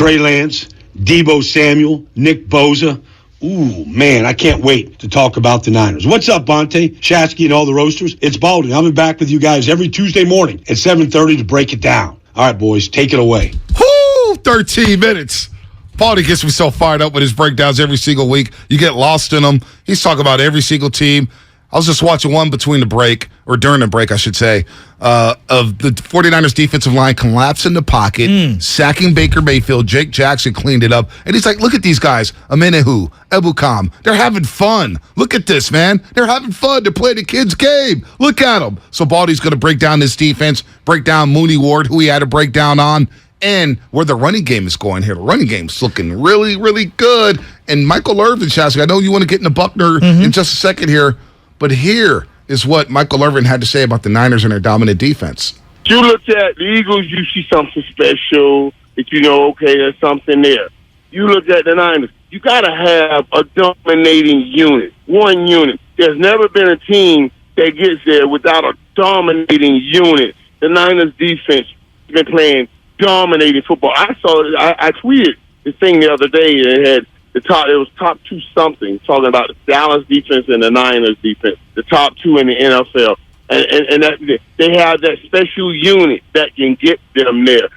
Trey Lance, Deebo Samuel, Nick Bosa. Ooh, man, I can't wait to talk about the Niners. What's up, Bonte, Shasky, and all the roasters? It's Baldy. I'll be back with you guys every Tuesday morning at 7:30 to break it down. All right, boys, take it away. Woo! 13 minutes. Baldy gets me so fired up with his breakdowns every single week. You get lost in them. He's talking about every single team. I was just watching one during the break, I should say, of the 49ers defensive line collapse in the pocket, sacking Baker Mayfield. Jake Jackson cleaned it up. And he's like, look at these guys. Amenehu, Ebukam. They're having fun. Look at this, man. They're having fun. They're playing a kid's game. Look at them. So Baldy's going to break down this defense, break down Mooney Ward, who he had a breakdown on, and where the running game is going here. The running game's looking really, really good. And Michael Irvin, Shasky, I know you want to get into Buckner in just a second here, but here is what Michael Irvin had to say about the Niners and their dominant defense. You look at the Eagles, you see something special that you know, okay, there's something there. You look at the Niners, you got to have a dominating unit, one unit. There's never been a team that gets there without a dominating unit. The Niners defense has been playing dominating football. I tweeted the thing the other day that had it was top two something, talking about the Dallas defense and the Niners defense, the top two in the NFL. And that, they have that special unit that can get them there.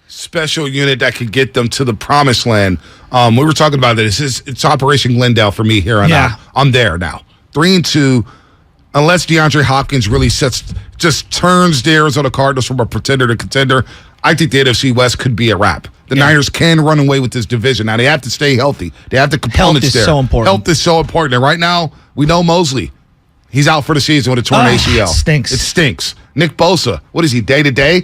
Special unit that could get them to the promised land. We were talking about this. It's Operation Glendale for me here on out. I'm there now. 3-2. Unless DeAndre Hopkins really just turns the Arizona Cardinals from a pretender to contender, I think the NFC West could be a wrap. The Niners can run away with this division. Now, they have to stay healthy. They have the components there. Health is so important. Health is so important. And right now, we know Mosley. He's out for the season with a torn ACL. It stinks. Nick Bosa, what is he, day-to-day?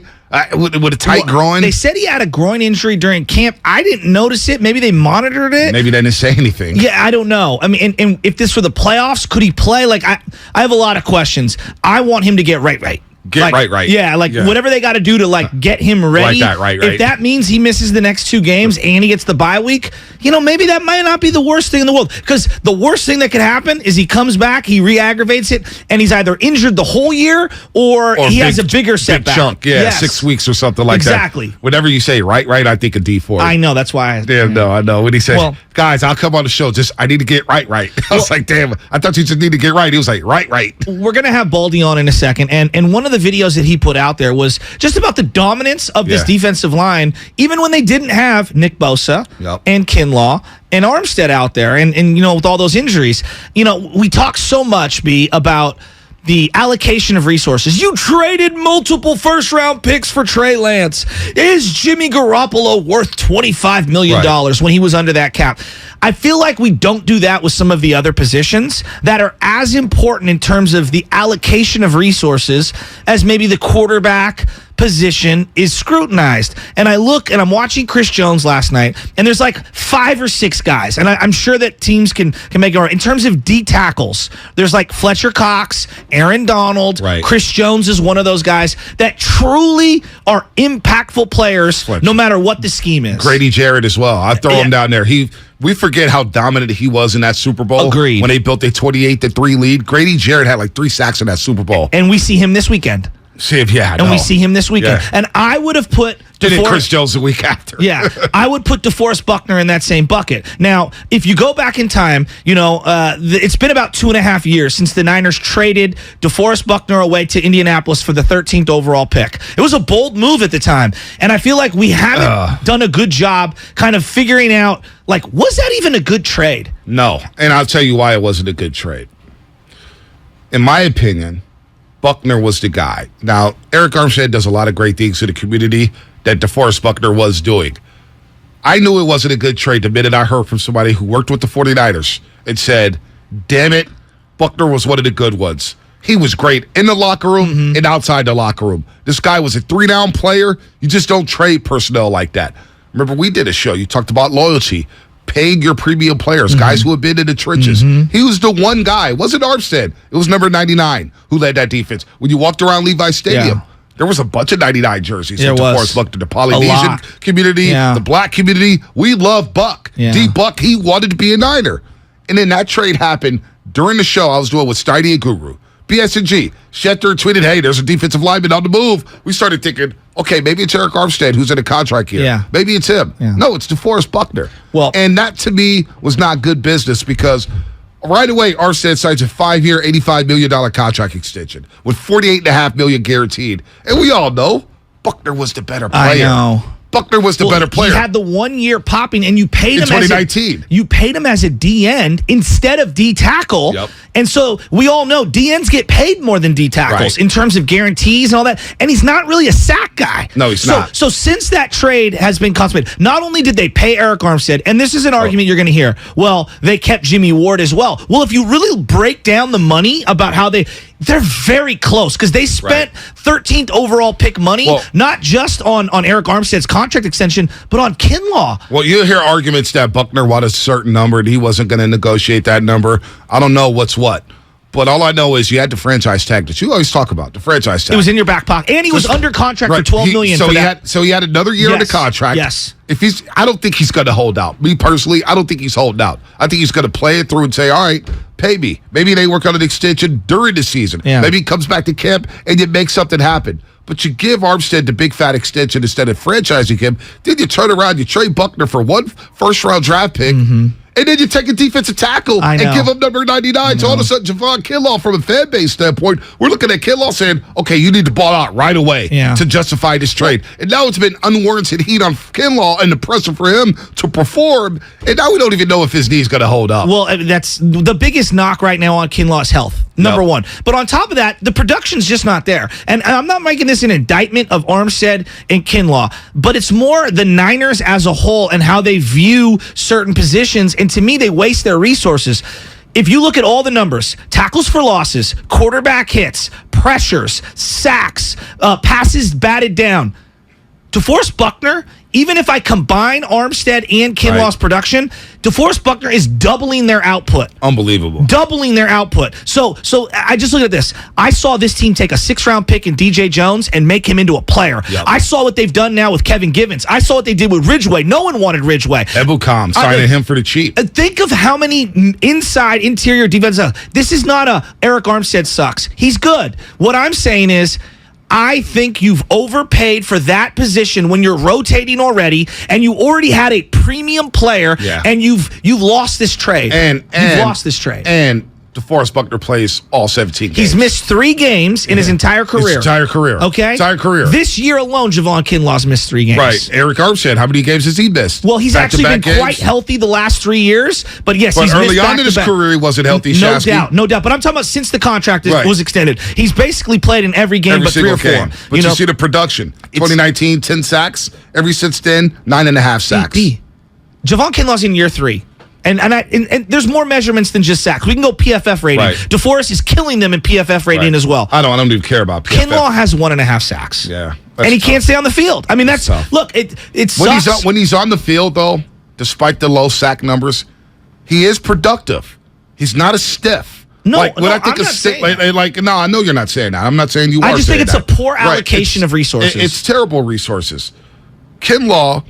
With a tight groin? They said he had a groin injury during camp. I didn't notice it. Maybe they monitored it. Maybe they didn't say anything. Yeah, I don't know. I mean, and if this were the playoffs, could he play? Like, I have a lot of questions. I want him to get right. Right. Yeah, whatever they got to do to get him ready. Right. If that means he misses the next 2 games and he gets the bye week, maybe that might not be the worst thing in the world. Because the worst thing that could happen is he comes back, he re-aggravates it, and he's either injured the whole year or he has a bigger setback. Big chunk, yes. 6 weeks or something like that. Exactly. Whenever you say right, I think a D4. I know, that's why. I know. When he said, guys, I'll come on the show, I need to get right. I was like, damn, I thought you just need to get right. He was like, right. We're going to have Baldy on in a second, and one of the videos that he put out there was just about the dominance of this defensive line, even when they didn't have Nick Bosa and Kinlaw and Armstead out there, and with all those injuries. We talk so much, about the allocation of resources. You traded multiple first-round picks for Trey Lance. Is Jimmy Garoppolo worth $25 million when he was under that cap? I feel like we don't do that with some of the other positions that are as important in terms of the allocation of resources as maybe the quarterback position is scrutinized. And I look and I'm watching Chris Jones last night, and there's 5 or 6 guys, and I'm sure that teams can make it. In terms of D tackles, there's Fletcher Cox, Aaron Donald, Chris Jones is one of those guys that truly are impactful players no matter what the scheme is. Grady Jarrett as well. I throw him down there. We forget how dominant he was in that Super Bowl. Agreed. When they built a 28-3 lead. Grady Jarrett had 3 sacks in that Super Bowl. And we see him this weekend. We see him this weekend. Yeah. And I would have put Chris Jones the week after. Yeah. I would put DeForest Buckner in that same bucket. Now, if you go back in time, it's been about 2.5 years since the Niners traded DeForest Buckner away to Indianapolis for the 13th overall pick. It was a bold move at the time. And I feel like we haven't done a good job kind of figuring out, was that even a good trade? No. And I'll tell you why it wasn't a good trade. In my opinion, Buckner was the guy. Now, Eric Armstead does a lot of great things in the community that DeForest Buckner was doing. I knew it wasn't a good trade the minute I heard from somebody who worked with the 49ers and said, damn it, Buckner was one of the good ones. He was great in the locker room and outside the locker room. This guy was a 3-down player. You just don't trade personnel like that. Remember, we did a show. You talked about loyalty. Paying your premium players, guys who have been in the trenches. He was the one guy. It wasn't Armstead. It was number 99 who led that defense. When you walked around Levi's Stadium, there was a bunch of 99 jerseys. There was. Buck, the Polynesian community, the black community. We love Buck. D-Buck, he wanted to be a Niner. And then that trade happened during the show I was doing with Steiny and Guru. BS&G. Schechter tweeted, hey, there's a defensive lineman on the move. We started thinking, okay, maybe it's Eric Armstead who's in a contract here. Yeah. Maybe it's him. Yeah. No, it's DeForest Buckner. Well, and that to me was not good business because right away Armstead signs a 5-year, $85 million contract extension with $48.5 million guaranteed. And we all know Buckner was the better player. I know. Buckner was the better player. He had the 1 year popping, and you paid him in 2019. You paid him as a D end instead of D tackle. Yep. And so we all know D ends get paid more than D tackles in terms of guarantees and all that. And he's not really a sack guy. No, he's not. So since that trade has been consummated, not only did they pay Eric Armstead, and this is an argument you're going to hear, well, they kept Jimmy Ward as well. Well, if you really break down the money about how they're very close because they spent 13th overall pick money, not just on Eric Armstead's contract extension, but on Kinlaw. Well, you hear arguments that Buckner wanted a certain number and he wasn't going to negotiate that number. I don't know what's what. But all I know is you had the franchise tag that you always talk about, the franchise tag. It was in your back pocket. And he was under contract for $12 million so for he that. So he had another year in the contract. Yes. I don't think he's going to hold out. Me personally, I don't think he's holding out. I think he's going to play it through and say, all right, pay me. Maybe they work on an extension during the season. Yeah. Maybe he comes back to camp and you make something happen. But you give Armstead the big fat extension instead of franchising him. Then you turn around, you trade Buckner for one first-round draft pick. Mm-hmm. And then you take a defensive tackle and give him number 99. So all of a sudden, Javon Kinlaw, from a fan base standpoint, we're looking at Kinlaw saying, okay, you need to ball out right away to justify this trade. And now it's been unwarranted heat on Kinlaw and the pressure for him to perform. And now we don't even know if his knee's going to hold up. Well, that's the biggest knock right now on Kinlaw's health, number one. But on top of that, the production's just not there. And I'm not making this an indictment of Armstead and Kinlaw, but it's more the Niners as a whole and how they view certain positions. And to me, they waste their resources. If you look at all the numbers, tackles for losses, quarterback hits, pressures, sacks, passes batted down, DeForest Buckner, even if I combine Armstead and Kinlaw's production, DeForest Buckner is doubling their output. Unbelievable. Doubling their output. So I just look at this. I saw this team take a 6th-round pick in DJ Jones and make him into a player. Yep. I saw what they've done now with Kevin Givens. I saw what they did with Ridgeway. No one wanted Ridgeway. Ebukam signing him for the cheap. Think of how many interior defenses. This is not a Eric Armstead sucks. He's good. What I'm saying is, I think you've overpaid for that position when you're rotating already, and you already had a premium player, and you've lost this trade. And you've lost this trade. And DeForest Buckner plays all 17 games. He's missed 3 games in his entire career. His entire career. Okay? Entire career. This year alone, Javon Kinlaw's missed 3 games. Right. Eric Armstead, how many games has he missed? Well, he's actually been quite healthy the last 3 years, but yes, he's early missed on in his career, he wasn't healthy, No doubt. But I'm talking about since the contract was extended. He's basically played in every game but 3 or 4. But you see the production. 2019, 10 sacks. Every since then, 9.5 sacks. Javon Kinlaw's in year 3. And there's more measurements than just sacks. We can go PFF rating. Right. DeForest is killing them in PFF rating as well. I don't even care about PFF. Kinlaw has 1.5 sacks. Yeah. And he can't stay on the field. I mean, that's tough. Look, it sucks. When he's on the field, though, despite the low sack numbers, he is productive. He's not a stiff. No, I think I know you're not saying that. I'm not saying you are. I just think it's a poor allocation of resources. It's terrible resources. Kinlaw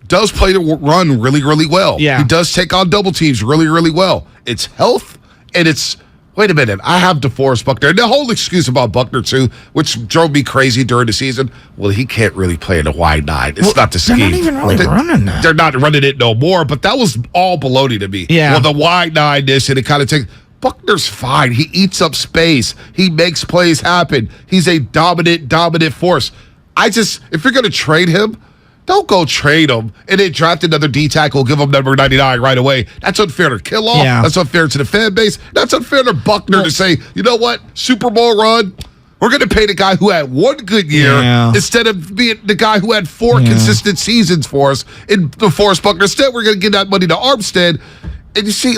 does play the run really, really well. Yeah. He does take on double teams really, really well. It's health, and it's, wait a minute, I have DeForest Buckner. And the whole excuse about Buckner, too, which drove me crazy during the season, well, he can't really play in a wide 9. It's not the scheme. They're not even really running that. They're not running it no more, but that was all baloney to me. Yeah. Well, the wide 9, this, and it kind of takes... Buckner's fine. He eats up space. He makes plays happen. He's a dominant force. If you're going to trade him, don't go trade him and then draft another D tackle, give him number 99 right away. That's unfair to Kinlaw. Yeah. That's unfair to the fan base. That's unfair to Buckner to say, you know what, Super Bowl run, we're going to pay the guy who had 1 good year instead of being the guy who had 4 consistent seasons for us in DeForest Buckner. Instead, we're going to give that money to Armstead. And you see,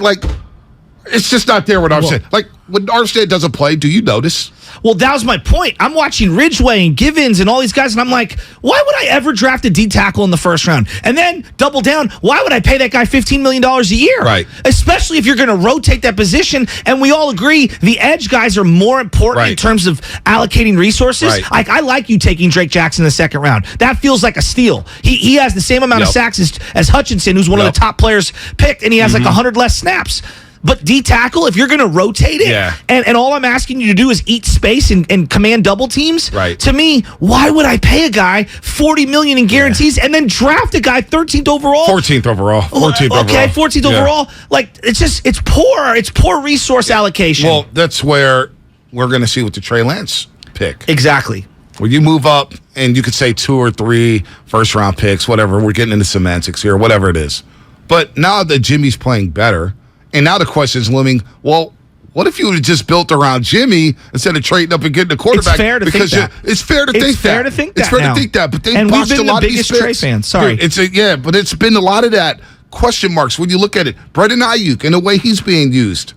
it's just not there with Armstead. When Armstead doesn't play, do you notice? Well, that was my point. I'm watching Ridgeway and Givens and all these guys, and I'm like, why would I ever draft a D tackle in the first round? And then double down, why would I pay that guy $15 million a year? Right. Especially if you're going to rotate that position, and we all agree the edge guys are more important in terms of allocating resources. Right. I like you taking Drake Jackson in the second round. That feels like a steal. He has the same amount of sacks as Hutchinson, who's one of the top players picked, and he has 100 less snaps. But D tackle, if you're going to rotate it, and all I'm asking you to do is eat space and command double teams, to me, why would I pay a guy $40 million in guarantees and then draft a guy 13th overall? 14th overall. 14th overall. Okay, 14th overall. Like, it's poor. It's poor resource allocation. Well, that's where we're going to see with the Trey Lance pick. Exactly. Where you move up and you could say 2 or 3 first-round picks, whatever. We're getting into semantics here, whatever it is. But now that Jimmy's playing better, and now the question is looming, well, what if you would have just built around Jimmy instead of trading up and getting a quarterback? It's fair to think that. It's fair to think that. It's fair to think that. It's fair to think that. But they and we've botched been a lot the of these biggest Trey fans. Sorry. Dude, but it's been a lot of that question marks when you look at it. Brandon Ayuk and the way he's being used.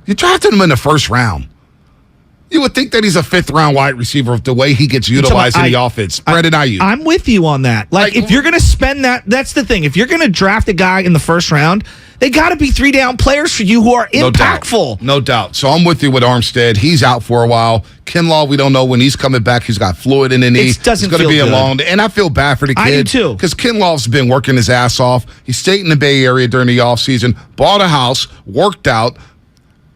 You drafted him in the first round. You would think that he's a 5th-round wide receiver with the way he gets utilized in the offense. Brandon Ayuk. I'm with you on that. Like if you're going to spend that's the thing. If you're going to draft a guy in the first round, they got to be 3-down players for you who are impactful. No doubt. So I'm with you with Armstead. He's out for a while. Kinlaw, we don't know when he's coming back. He's got fluid in the knee. It doesn't It's going to be feel a good. long. And I feel bad for the kid. I do too. Because Kinlaw's been working his ass off. He stayed in the Bay Area during the offseason, bought a house, worked out.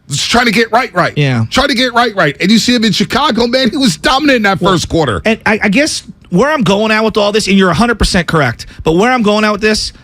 Just trying to get right. Yeah. Trying to get right. And you see him in Chicago, man, he was dominant in that first quarter. And I guess where I'm going at with all this, and you're 100% correct, but where I'm going at with this,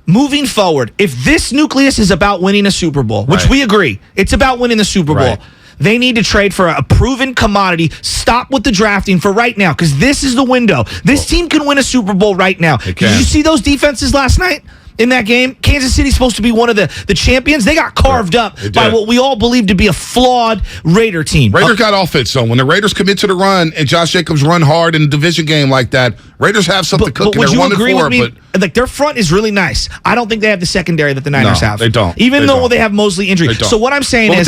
moving forward, if this nucleus is about winning a Super Bowl, which we agree, it's about winning the Super Bowl, they need to trade for a proven commodity. Stop with the drafting for right now, because this is the window. This team can win a Super Bowl right now. Did you see those defenses last night? In that game, Kansas City's supposed to be one of the champions. They got carved up by what we all believe to be a flawed Raider team. Raiders got offense, so when the Raiders commit to the run and Josh Jacobs run hard in a division game like that, Raiders have something cooking. But would They're you agree 1-4, with me? Like their front is really nice. I don't think they have the secondary that the Niners have. They don't. Even though they have Mosley injury. So what I'm saying is,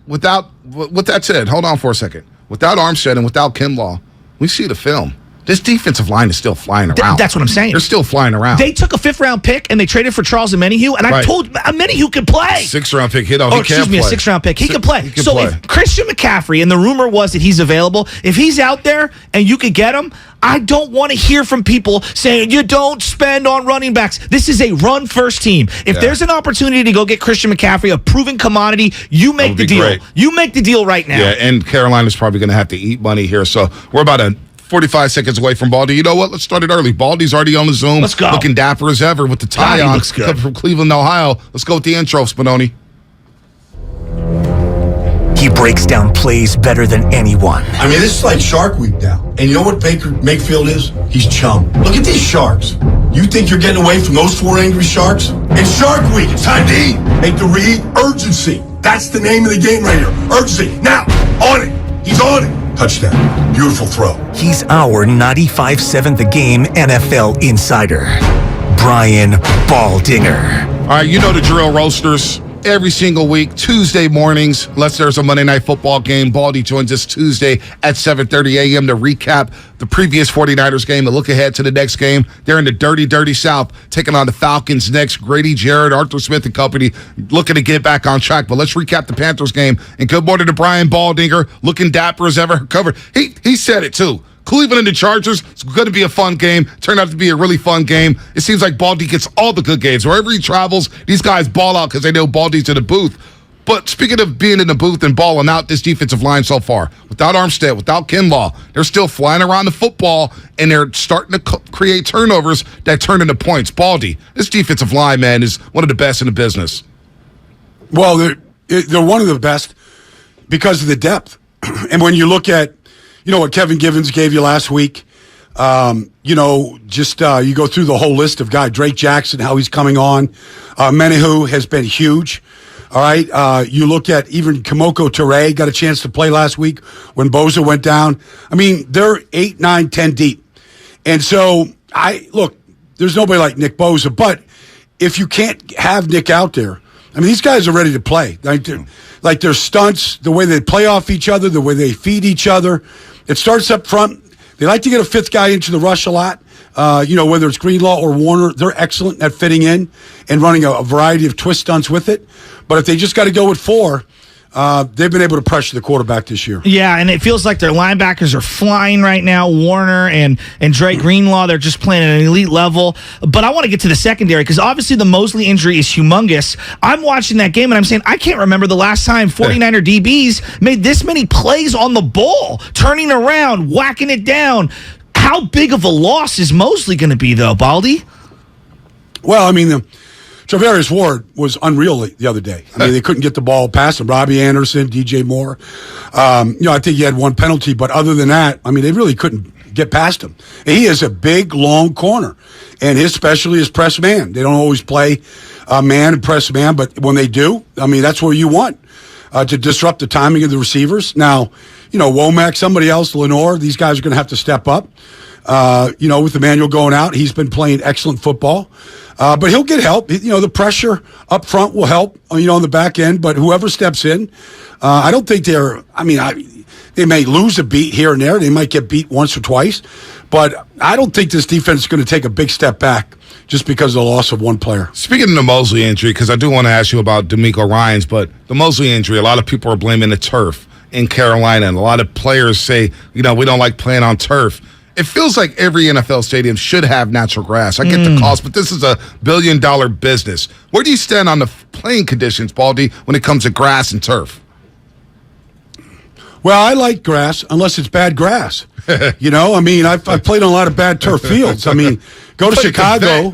with that said, hold on for a second. Without Armstead and without Kinlaw, we see the film. This defensive line is still flying around. That's what I'm saying. They're still flying around. They took a 5th-round pick and they traded for Charles Omenihu, and I told Omenihu could play. 6th-round pick. He a 6th-round pick. He can play. If Christian McCaffrey, and the rumor was that he's available, if he's out there and you could get him, I don't want to hear from people saying you don't spend on running backs. This is a run-first team. If there's an opportunity to go get Christian McCaffrey, a proven commodity, you make the deal. Great. You make the deal right now. Yeah, and Carolina's probably going to have to eat money here. So we're about 45 seconds away from Baldy. You know what? Let's start it early. Baldy's already on the Zoom. Let's go. Looking dapper as ever with the tie on. Looks good. Coming from Cleveland, Ohio. Let's go with the intro, Spinoni. He breaks down plays better than anyone. I mean, this is like Shark Week now. And you know what Baker Mayfield is? He's chum. Look at these sharks. You think you're getting away from those 4 angry sharks? It's Shark Week. It's time to eat. Make the read urgency. That's the name of the game right here. Urgency. Now, on it. He's on it. Touchdown. Beautiful throw. He's our 95.7 The Game NFL insider, Brian Baldinger. All right, you know the drill, roasters. Every single week, Tuesday mornings, unless there's a Monday Night Football game, Baldy joins us Tuesday at 7:30 a.m. to recap the previous 49ers game and look ahead to the next game. They're in the dirty, dirty South, taking on the Falcons next. Grady Jarrett, Arthur Smith and company looking to get back on track. But let's recap the Panthers game. And good morning to Brian Baldinger, looking dapper as ever. Covered. He said it, too. Cleveland and the Chargers, it's going to be a fun game. Turned out to be a really fun game. It seems like Baldy gets all the good games. Wherever he travels, these guys ball out because they know Baldy's in the booth. But speaking of being in the booth and balling out, this defensive line so far, without Armstead, without Kinlaw, they're still flying around the football, and they're starting to create turnovers that turn into points. Baldy, this defensive line, man, is one of the best in the business. Well, they're one of the best because of the depth. And when you look at, you know, what Kevin Givens gave you last week, you know, just you go through the whole list of guys, Drake Jackson, how he's coming on. Menahu has been huge. All right. You look at even Kimoko Toure got a chance to play last week when Bosa went down. I mean, they're 8, 9, 10 deep. And so look, there's nobody like Nick Bosa, but if you can't have Nick out there, I mean, these guys are ready to play. Like their stunts, the way they play off each other, the way they feed each other. It starts up front. They like to get a 5th guy into the rush a lot. You know, whether it's Greenlaw or Warner, they're excellent at fitting in and running a variety of twist stunts with it. But if they just got to go with 4, they've been able to pressure the quarterback this year. Yeah, and it feels like their linebackers are flying right now. Warner and Dre Greenlaw, they're just playing at an elite level. But I want to get to the secondary because obviously the Mosley injury is humongous. I'm watching that game and I'm saying I can't remember the last time 49er DBs made this many plays on the ball, turning around, whacking it down. How big of a loss is Mosley going to be, though, Baldy? Well, I mean, Travarius Ward was unreal the other day. I mean, they couldn't get the ball past him. Robbie Anderson, DJ Moore. I think he had one penalty, but other than that, I mean, they really couldn't get past him. He is a big, long corner, and his specialty is press man. They don't always play man and press man, but when they do, I mean, that's where you want to disrupt the timing of the receivers. Now, Womack, somebody else, Lenore, these guys are going to have to step up. With Emmanuel going out, he's been playing excellent football. But he'll get help. The pressure up front will help, on the back end. But whoever steps in, I don't think they may lose a beat here and there. They might get beat once or twice. But I don't think this defense is going to take a big step back just because of the loss of one player. Speaking of the Mosley injury, because I do want to ask you about D'Amico Ryans, but the Mosley injury, a lot of people are blaming the turf in Carolina, and a lot of players say, we don't like playing on turf. It feels like every NFL stadium should have natural grass. I get the cost, but this is a billion-dollar business. Where do you stand on the playing conditions, Baldy, when it comes to grass and turf? Well, I like grass unless it's bad grass. I've played on a lot of bad turf fields. I mean, go to Chicago.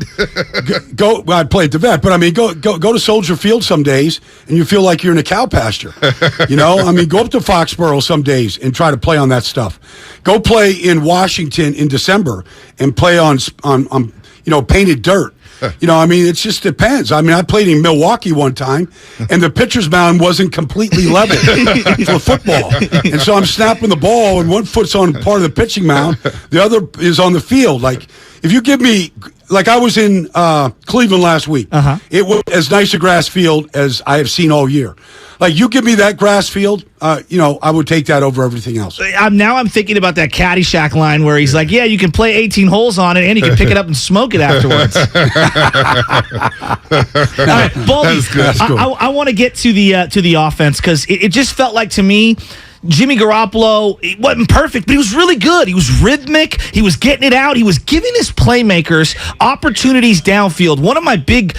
I played the vet, but go to Soldier Field some days, and you feel like you're in a cow pasture. Go up to Foxborough some days and try to play on that stuff. Go play in Washington in December and play on painted dirt. It just depends. I played in Milwaukee one time, and the pitcher's mound wasn't completely level for football. And so I'm snapping the ball, and one foot's on part of the pitching mound, the other is on the field. Like, if you give me, like I was in Cleveland last week, it was as nice a grass field as I have seen all year. Like, you give me that grass field, I would take that over everything else. I'm thinking about that Caddyshack line where he's like, yeah, you can play 18 holes on it, and you can pick it up and smoke it afterwards. All right, Baldy, I want to get to the offense because it just felt like to me, Jimmy Garoppolo, it wasn't perfect, but he was really good. He was rhythmic. He was getting it out. He was giving his playmakers opportunities downfield. One of my big,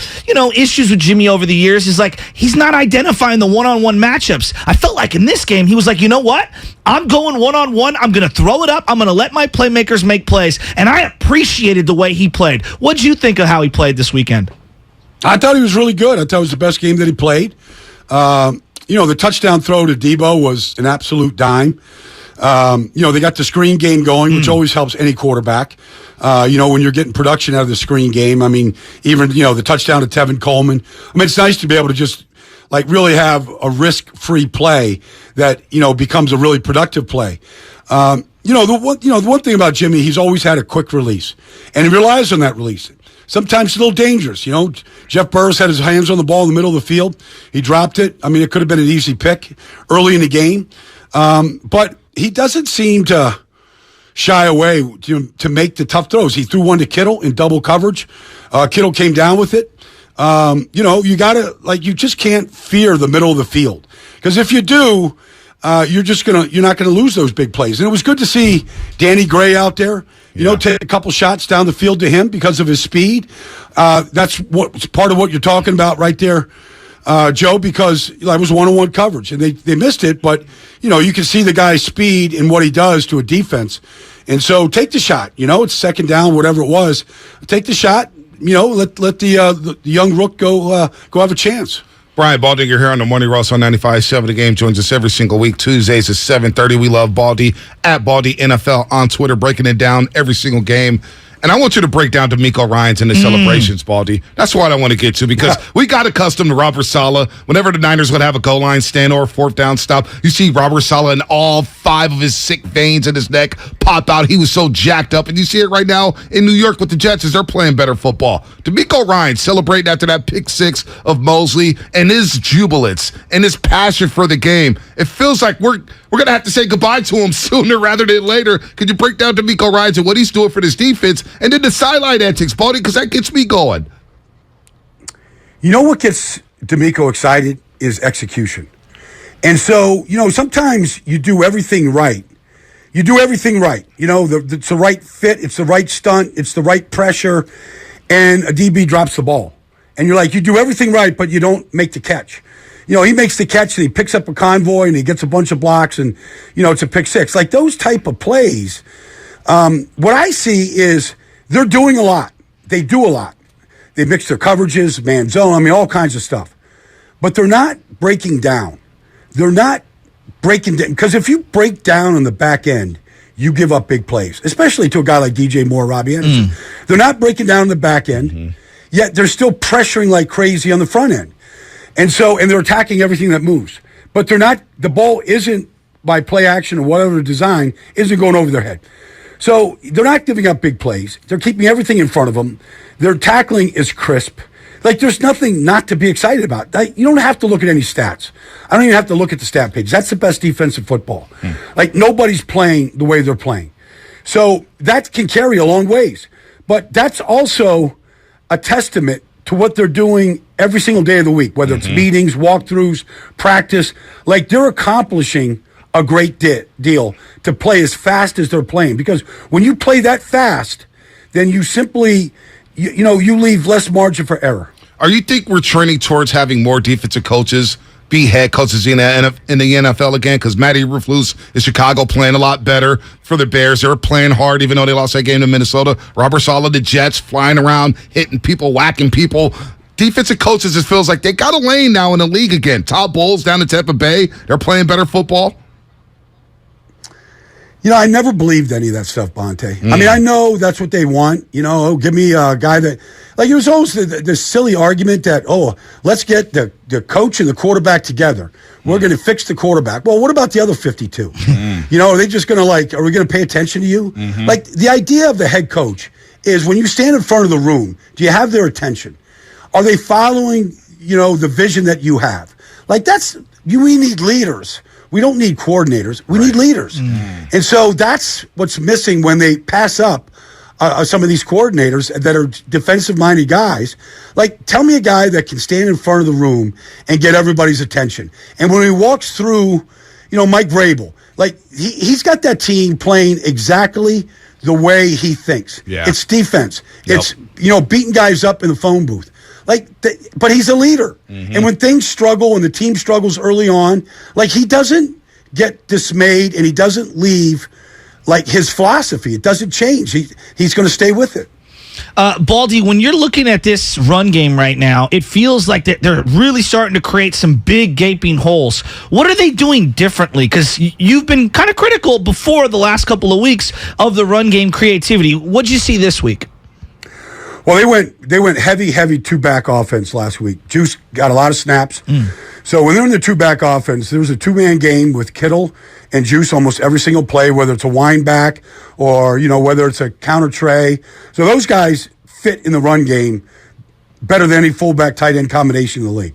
issues with Jimmy over the years is like he's not identifying the one-on-one matchups. I felt like in this game, he was like, you know what? I'm going one-on-one. I'm going to throw it up. I'm going to let my playmakers make plays. And I appreciated the way he played. What'd you think of how he played this weekend? I thought he was really good. I thought it was the best game that he played. The touchdown throw to Debo was an absolute dime. They got the screen game going, which always helps any quarterback. When you're getting production out of the screen game. Even, the touchdown to Tevin Coleman. It's nice to be able to just, really have a risk-free play that, becomes a really productive play. The one thing about Jimmy, he's always had a quick release, and he relies on that release. Sometimes a little dangerous. Jeff Burris had his hands on the ball in the middle of the field. He dropped it. It could have been an easy pick early in the game. But he doesn't seem to shy away to make the tough throws. He threw one to Kittle in double coverage. Kittle came down with it. You you just can't fear the middle of the field. Because if you do, you're not gonna lose those big plays. And it was good to see Danny Gray out there. Take a couple shots down the field to him because of his speed. That's part of what you're talking about right there, Joe, because it was one-on-one coverage, and they missed it, but, you can see the guy's speed and what he does to a defense. And so take the shot. It's second down, whatever it was. Take the shot. Let the young rook go have a chance. Brian Baldinger here on the Morning Roast on 95.7. The Game joins us every single week, Tuesdays at 7:30. We love Baldy, at Baldy NFL on Twitter, breaking it down every single game. And I want you to break down D'Amico Ryans and the celebrations, Baldy. That's what I want to get to because we got accustomed to Robert Saleh. Whenever the Niners would have a goal line stand or a fourth down stop, you see Robert Saleh and all 5 of his sick veins in his neck pop out. He was so jacked up. And you see it right now in New York with the Jets as they're playing better football. D'Amico Ryans celebrating after that pick 6 of Mosley and his jubilance and his passion for the game. It feels like we're going to have to say goodbye to him sooner rather than later. Could you break down D'Amico Ryans and what he's doing for this defense? And then the sideline antics, Baldy, because that gets me going. What gets D'Amico excited is execution. And so, sometimes you do everything right. You do everything right. It's the right fit. It's the right stunt. It's the right pressure. And a DB drops the ball. And you're like, you do everything right, but you don't make the catch. He makes the catch and he picks up a convoy and he gets a bunch of blocks and, it's a pick six. Like those type of plays, what I see is they're doing a lot. They do a lot. They mix their coverages, man zone, all kinds of stuff. But they're not breaking down. They're not breaking down. Because if you break down on the back end, you give up big plays, especially to a guy like DJ Moore, Robbie Anderson. They're not breaking down on the back end, yet they're still pressuring like crazy on the front end. And they're attacking everything that moves. But the ball isn't, by play action or whatever design, isn't going over their head. So they're not giving up big plays. They're keeping everything in front of them. Their tackling is crisp. Like, there's nothing not to be excited about. You don't have to look at any stats. I don't even have to look at the stat page. That's the best defense in football. Like, nobody's playing the way they're playing. So that can carry a long ways. But that's also a testament to what they're doing every single day of the week, whether it's meetings, walkthroughs, practice. Like, they're accomplishing a great deal to play as fast as they're playing. Because when you play that fast, then you simply, you leave less margin for error. Are you think we're trending towards having more defensive coaches be head coaches in the NFL again? Because Matty Eberflus in Chicago playing a lot better for the Bears. They were playing hard even though they lost that game to Minnesota. Robert Saleh, the Jets, flying around, hitting people, whacking people. Defensive coaches, it feels like they got a lane now in the league again. Todd Bowles down in Tampa Bay, they're playing better football. I never believed any of that stuff, Bonte. I know that's what they want. Give me a guy that, like, it was always the silly argument that, let's get the coach and the quarterback together. We're going to fix the quarterback. Well, what about the other 52? Are they just going to, are we going to pay attention to you? Like, the idea of the head coach is when you stand in front of the room, do you have their attention? Are they following, the vision that you have? Like, we need leaders. We don't need coordinators. We need leaders. And so that's what's missing when they pass up some of these coordinators that are defensive-minded guys. Like, tell me a guy that can stand in front of the room and get everybody's attention. And when he walks through, Mike Vrabel, like, he's got that team playing exactly the way he thinks. Yeah. It's defense. Yep. It's, beating guys up in the phone booth. But he's a leader. And when things struggle and the team struggles early on, like, he doesn't get dismayed and he doesn't leave, like, his philosophy. It doesn't change. He's going to stay with it. Baldy, when you're looking at this run game right now, it feels like they're really starting to create some big gaping holes. What are they doing differently? Because you've been kind of critical before the last couple of weeks of the run game creativity. What'd you see this week? Well, they went heavy two-back offense last week. Juice got a lot of snaps. So when they're in the two-back offense, there was a two-man game with Kittle and Juice almost every single play, whether it's a wind back or, whether it's a counter tray. So those guys fit in the run game better than any fullback tight end combination in the league.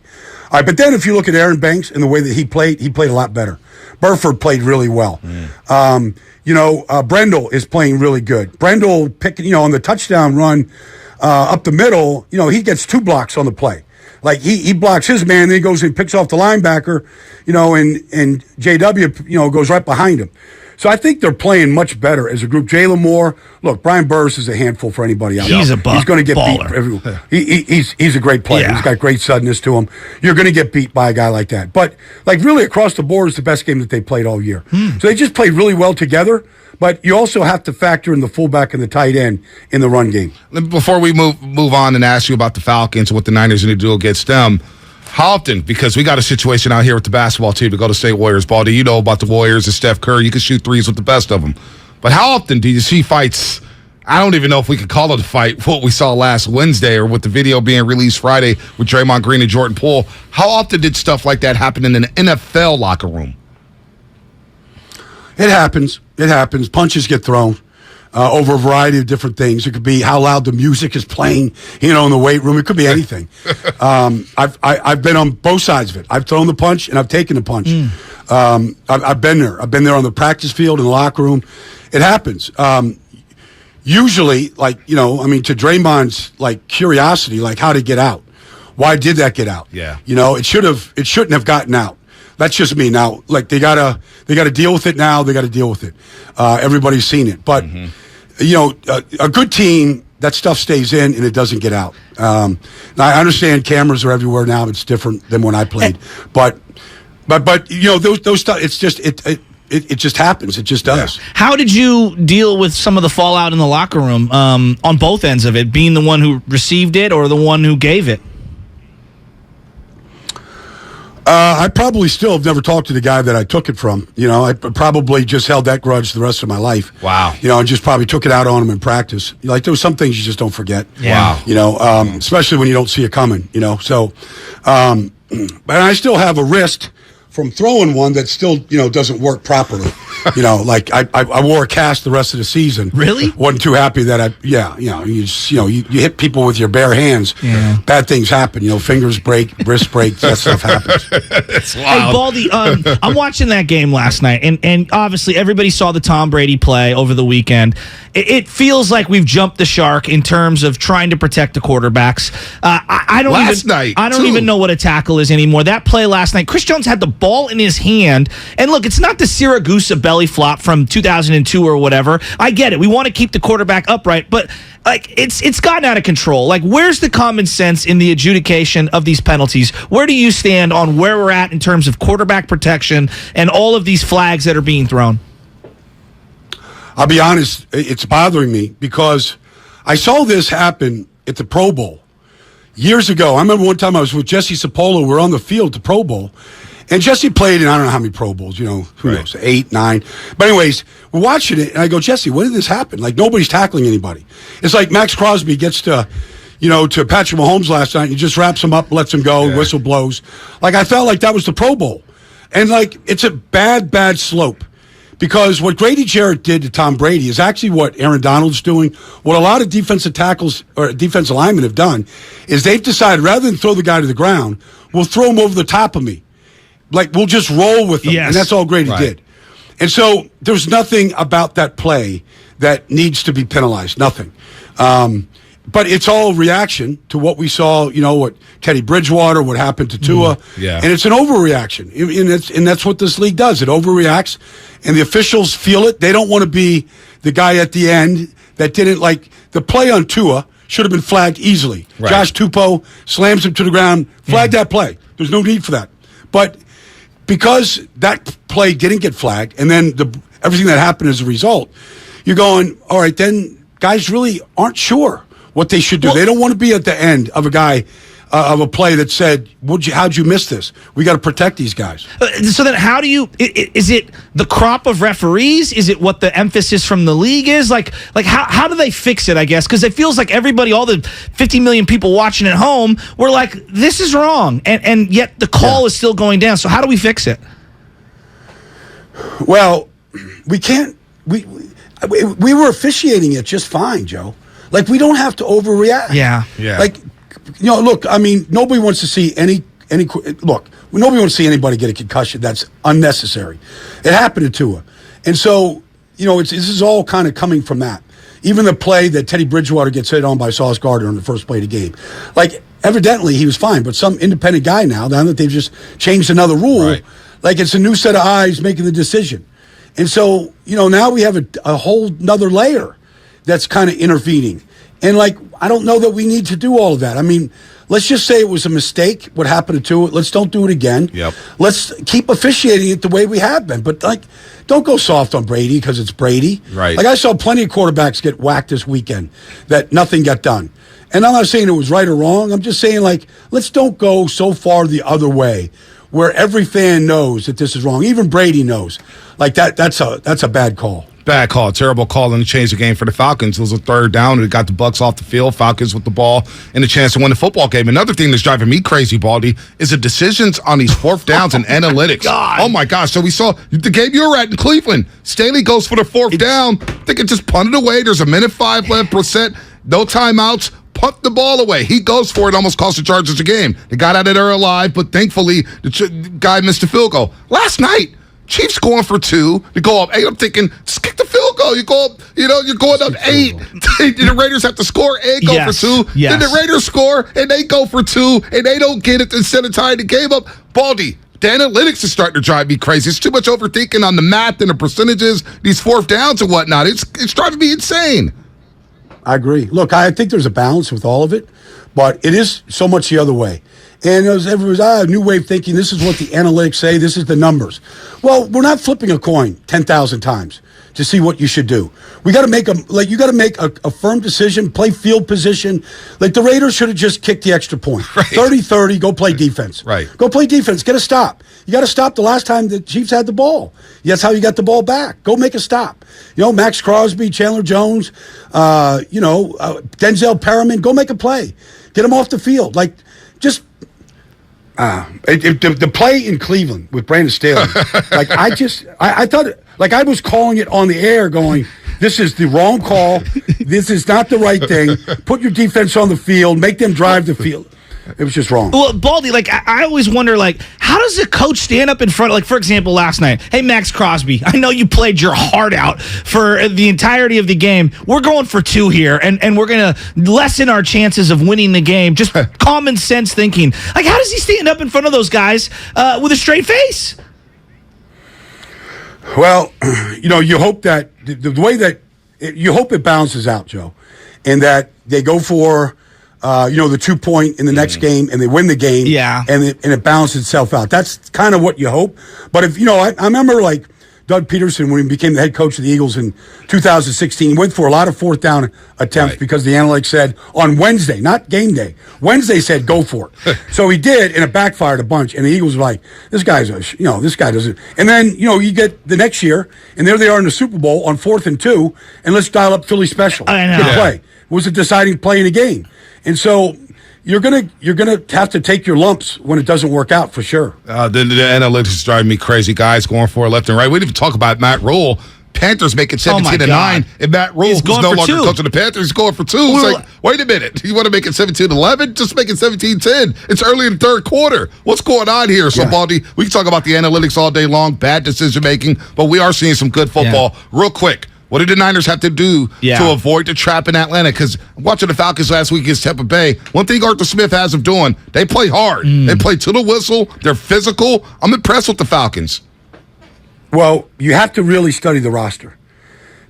All right, but then if you look at Aaron Banks and the way that he played a lot better. Burford played really well. Brendel is playing really good. Brendel picking, on the touchdown run, up the middle, he gets 2 blocks on the play. Like, he blocks his man, then he goes and picks off the linebacker, and JW, goes right behind him. So I think they're playing much better as a group. Jalen Moore, look, Brian Burris is a handful for anybody else. He's a buck. He's going to get baller. beat. He's a great player. Yeah. He's got great suddenness to him. You're going to get beat by a guy like that. But, like, really across the board is the best game that they played all year. So they just played really well together. But you also have to factor in the fullback and the tight end in the run game. Before we move on and ask you about the Falcons and what the Niners need to do against them, how often, because we got a situation out here with the basketball team to go to State Warriors, Baldy, you know about the Warriors and Steph Curry. You can shoot threes with the best of them. But how often do you see fights? I don't even know if we could call it a fight, what we saw last Wednesday or with the video being released Friday with Draymond Green and Jordan Poole. How often did stuff like that happen in an NFL locker room? It happens. Punches get thrown over a variety of different things. It could be how loud the music is playing, in the weight room. It could be anything. I've been on both sides of it. I've thrown the punch and I've taken the punch. I've been there. I've been there on the practice field, in the locker room. It happens. Usually, to Draymond's, curiosity, how to get out. Why did that get out? Yeah. It shouldn't have gotten out. That's just me now. Like they gotta deal with it now. They got to deal with it. Everybody's seen it, but a good team, that stuff stays in and it doesn't get out. Now I understand cameras are everywhere now. It's different than when I played, but those stuff. It's just it just happens. It just does. How did you deal with some of the fallout in the locker room on both ends of it, being the one who received it or the one who gave it? I probably still have never talked to the guy that I took it from. I probably just held that grudge the rest of my life. Wow. And just probably took it out on him in practice. Like there was some things you just don't forget. Yeah. Wow. Especially when you don't see it coming. So, but I still have a wrist from throwing one that still doesn't work properly. Like I wore a cast the rest of the season. Really? Wasn't too happy that you hit people with your bare hands. Yeah. Bad things happen. Fingers break, wrist break, that stuff happens. It's wild. Hey, Baldy, I'm watching that game last night, and obviously everybody saw the Tom Brady play over the weekend. It feels like we've jumped the shark in terms of trying to protect the quarterbacks. I don't even know what a tackle is anymore. That play last night, Chris Jones had the ball in his hand, and look, it's not the Siragusa belly flop from 2002 or whatever. I get it. We want to keep the quarterback upright, but it's gotten out of control. Like, where's the common sense in the adjudication of these penalties? Where do you stand on where we're at in terms of quarterback protection and all of these flags that are being thrown? I'll be honest, it's bothering me because I saw this happen at the Pro Bowl years ago. I remember one time I was with Jesse Sapolo. We were on the field at the Pro Bowl, and Jesse played in I don't know how many Pro Bowls, who knows, 8, 9. But anyways, we're watching it, and I go, Jesse, when did this happen? Like, nobody's tackling anybody. It's like Max Crosby gets to Patrick Mahomes last night, and he just wraps him up, lets him go, and whistle blows. Like, I felt like that was the Pro Bowl. And, like, it's a bad slope. Because what Grady Jarrett did to Tom Brady is actually what Aaron Donald's doing. What a lot of defensive tackles or defensive linemen have done is they've decided rather than throw the guy to the ground, we'll throw him over the top of me. Like, we'll just roll with him. Yes. And that's all Grady did. And so there's nothing about that play that needs to be penalized. Nothing. But it's all reaction to what we saw, what Teddy Bridgewater, what happened to Tua. And it's an overreaction. And that's what this league does. It overreacts. And the officials feel it. They don't want to be the guy at the end that didn't like the play on Tua should have been flagged easily. Right. Josh Tupou slams him to the ground. Flag that play. There's no need for that. But because that play didn't get flagged, and then everything that happened as a result, you're going, all right, then guys really aren't sure what they should do. Well, they don't want to be at the end of a guy, of a play that said, how'd you miss this? We got to protect these guys. So then how do you, is it the crop of referees? Is it what the emphasis from the league is? Like how do they fix it, I guess? Because it feels like everybody, all the 50 million people watching at home, were like, this is wrong. And yet the call is still going down. So how do we fix it? Well, we can't, we were officiating it just fine, Joe. Like, we don't have to overreact. Yeah. Like, look, I mean, nobody wants to see nobody wants to see anybody get a concussion. That's unnecessary. It happened to Tua. And so, this is all kind of coming from that. Even the play that Teddy Bridgewater gets hit on by Sauce Gardner on the first play of the game. Like, evidently he was fine, but some independent guy now that they've just changed another rule, like it's a new set of eyes making the decision. And so, now we have a whole nother layer that's kind of intervening. And, I don't know that we need to do all of that. I mean, let's just say it was a mistake, what happened to it. Let's don't do it again. Yep. Let's keep officiating it the way we have been. But, don't go soft on Brady because it's Brady. Right. I saw plenty of quarterbacks get whacked this weekend that nothing got done. And I'm not saying it was right or wrong. I'm just saying, let's don't go so far the other way where every fan knows that this is wrong. Even Brady knows. That's a bad call. Bad call, terrible call, and it changed the game for the Falcons. It was a third down, and it got the Bucs off the field. Falcons with the ball and a chance to win the football game. Another thing that's driving me crazy, Baldy, is the decisions on these fourth downs and analytics. Oh, my gosh. So we saw the game you were at in Cleveland. Staley goes for the fourth down. They can just punt it away. There's 1:05 left, Brissett, no timeouts. Punt the ball away. He goes for it, almost cost the Chargers the game. They got out of there alive, but thankfully the guy missed the field goal. Last night, Chiefs going for 2 to go up 8. I'm thinking, just kick the field goal. You go up, you're going up 8. The Raiders have to score and go for 2. Yes. Then the Raiders score and they go for 2 and they don't get it instead of tying the game up. Baldy, The analytics is starting to drive me crazy. It's too much overthinking on the math and the percentages, these fourth downs and whatnot. It's driving me insane. I agree. Look, I think there's a balance with all of it, but it is so much the other way. And everyone's new way of thinking. This is what the analytics say. This is the numbers. Well, we're not flipping a coin 10,000 times to see what you should do. We got to make you got to make a firm decision, play field position. Like the Raiders should have just kicked the extra point. Right. 30-30, go play defense. Right. Go play defense. Get a stop. You got to stop the last time the Chiefs had the ball. That's how you got the ball back. Go make a stop. Max Crosby, Chandler Jones, Denzel Perriman, go make a play. Get them off the field. The play in Cleveland with Brandon Staley, I thought, I was calling it on the air going, this is the wrong call. This is not the right thing. Put your defense on the field. Make them drive the field. It was just wrong. Well, Baldy, I always wonder, how does a coach stand up in front, for example, last night? Hey, Max Crosby, I know you played your heart out for the entirety of the game. We're going for 2 here, and we're going to lessen our chances of winning the game. Just common sense thinking. How does he stand up in front of those guys with a straight face? Well, you hope that the way that you hope it balances out, Joe, and that they go for the 2 point in the next game and they win the game. Yeah. And it balances itself out. That's kind of what you hope. But if, I remember Doug Peterson, when he became the head coach of the Eagles in 2016, he went for a lot of fourth down attempts because the analytics said on Wednesday, not game day, Wednesday said go for it. So he did, and it backfired a bunch. And the Eagles were like, this guy doesn't. And then, you get the next year, and there they are in the Super Bowl on 4th and 2, and let's dial up Philly special. I know. Good play. It was a deciding play in the game. And so you're gonna have to take your lumps when it doesn't work out for sure. The analytics is driving me crazy. Guys going for it left and right. We didn't even talk about Matt Rule. Panthers make it 17-9, and Matt Rule, who's no longer coaching the Panthers, is going for 2. It's like, wait a minute, you want to make it 17-11? Just make it 17-10. It's early in the third quarter. What's going on here? So, Baldy, we can talk about the analytics all day long, bad decision making, but we are seeing some good football. Real quick. What did the Niners have to do to avoid the trap in Atlanta? Because watching the Falcons last week against Tampa Bay, one thing Arthur Smith has them doing, they play hard. They play to the whistle. They're physical. I'm impressed with the Falcons. Well, you have to really study the roster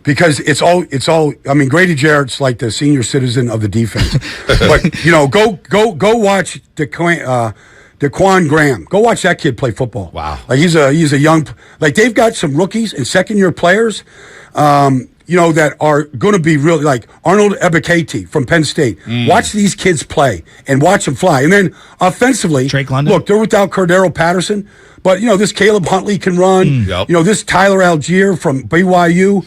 because it's all. I mean, Grady Jarrett's like the senior citizen of the defense. But go watch Daquan Graham. Go watch that kid play football. Wow. He's a young. They've got some rookies and second-year players. That are going to be really like Arnold Ebiketie from Penn State. Watch these kids play and watch them fly. And then offensively, Drake London. Look, they're without Cordero Patterson, but this Caleb Huntley can run. This Tyler Algier from BYU.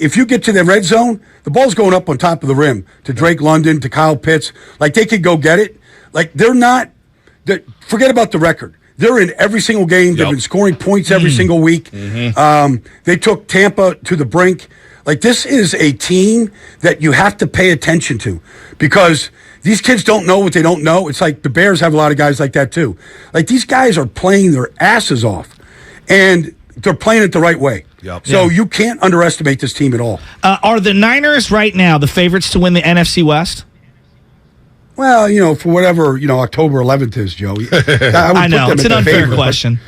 If you get to the red zone, the ball's going up on top of the rim to Drake London, to Kyle Pitts. They could go get it. They're not. Forget about the record. They're in every single game. They've been scoring points every single week. They took Tampa to the brink. This is a team that you have to pay attention to because these kids don't know what they don't know. It's like the Bears have a lot of guys like that too. These guys are playing their asses off, and they're playing it the right way. So you can't underestimate this team at all. Are the Niners right now the favorites to win the NFC West? Well, for whatever, October 11th is, Joe. I know. It's an unfair question.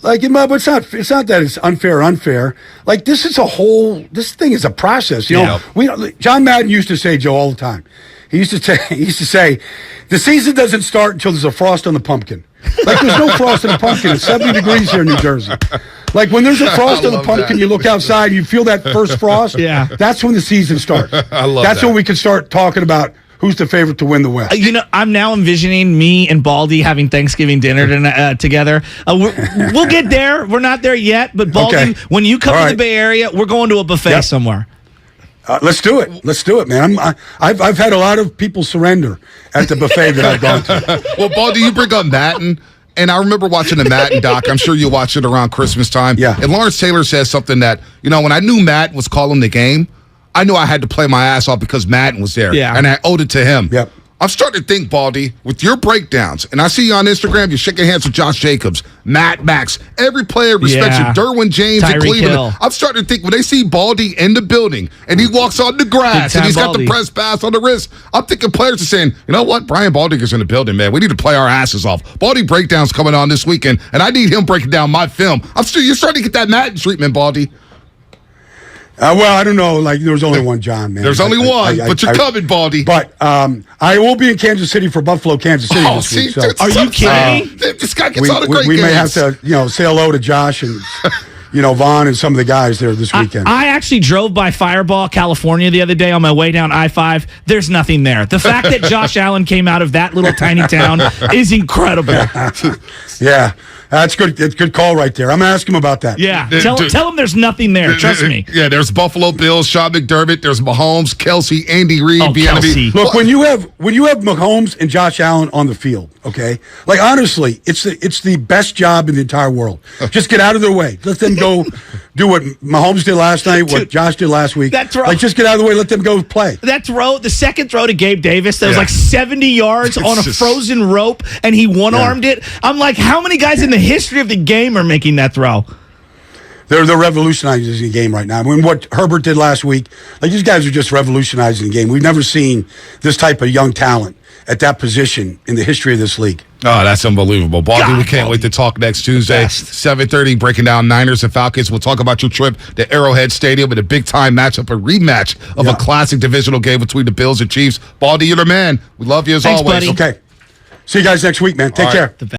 But it's not that it's unfair or unfair. This thing is a process. John Madden used to say, Joe, all the time. He used to say, the season doesn't start until there's a frost on the pumpkin. There's no frost on the pumpkin. It's 70 degrees here in New Jersey. When there's a frost on the pumpkin, you look outside, you feel that first frost. That's when the season starts. That's when we can start talking about who's the favorite to win the West. I'm now envisioning me and Baldy having Thanksgiving dinner together. We'll get there. We're not there yet, but Baldy, when you come to the Bay Area, we're going to a buffet somewhere. Let's do it, man. I've had a lot of people surrender at the buffet that I've gone to. Well, Baldy, you bring up Madden, and I remember watching the Madden doc. I'm sure you watched it around Christmas time. Yeah. And Lawrence Taylor says something that, when I knew Madden was calling the game, I knew I had to play my ass off because Madden was there. Yeah. And I owed it to him. Yep. I'm starting to think, Baldy, with your breakdowns, and I see you on Instagram, you're shaking hands with Josh Jacobs, Matt Max, every player respects you, Derwin James in Cleveland. Hill. I'm starting to think when they see Baldy in the building and he walks on the grass and he's got the press pass on the wrist, I'm thinking players are saying, you know what, Brian Baldiger's in the building, man. We need to play our asses off. Baldy breakdown's coming on this weekend, and I need him breaking down my film. You're starting to get that Madden treatment, Baldy. Well, I don't know. Like, there was only one John, man. There's only one, but you're coming, Baldy. But I will be in Kansas City for Buffalo, Kansas City this week. So. Are you kidding me? This guy gets all the great we games. may have to, say hello to Josh and, Vaughn and some of the guys there this weekend. I actually drove by Fireball, California the other day on my way down I-5. There's nothing there. The fact that Josh Allen came out of that little tiny town is incredible. Yeah. That's good. It's a good call right there. I'm going to ask him about that. Yeah. Tell him there's nothing there. Trust me. Yeah, there's Buffalo Bills, Sean McDermott, there's Mahomes, Kelsey, Andy Reid, Kelsey. Look, when you have Mahomes and Josh Allen on the field, okay? Like, honestly, it's the best job in the entire world. Just get out of their way. Let them go do what Mahomes did last night, what Josh did last week. That throw. Like, just get out of the way. Let them go play. That throw, the second throw to Gabe Davis, that was like 70 yards on a frozen rope, and he one-armed it. I'm like, how many guys in the history of the game are making that throw? They're revolutionizing the game right now. I mean, what Herbert did last week, like, these guys are just revolutionizing the game. We've never seen this type of young talent at that position in the history of this league. Oh, that's unbelievable. Baldy, we can't wait to talk next Tuesday, 7:30, breaking down Niners and Falcons. We'll talk about your trip to Arrowhead Stadium and a big-time matchup, a rematch of a classic divisional game between the Bills and Chiefs. Baldy, you're the man. We love you as always. Buddy. Okay. See you guys next week, man. Take care.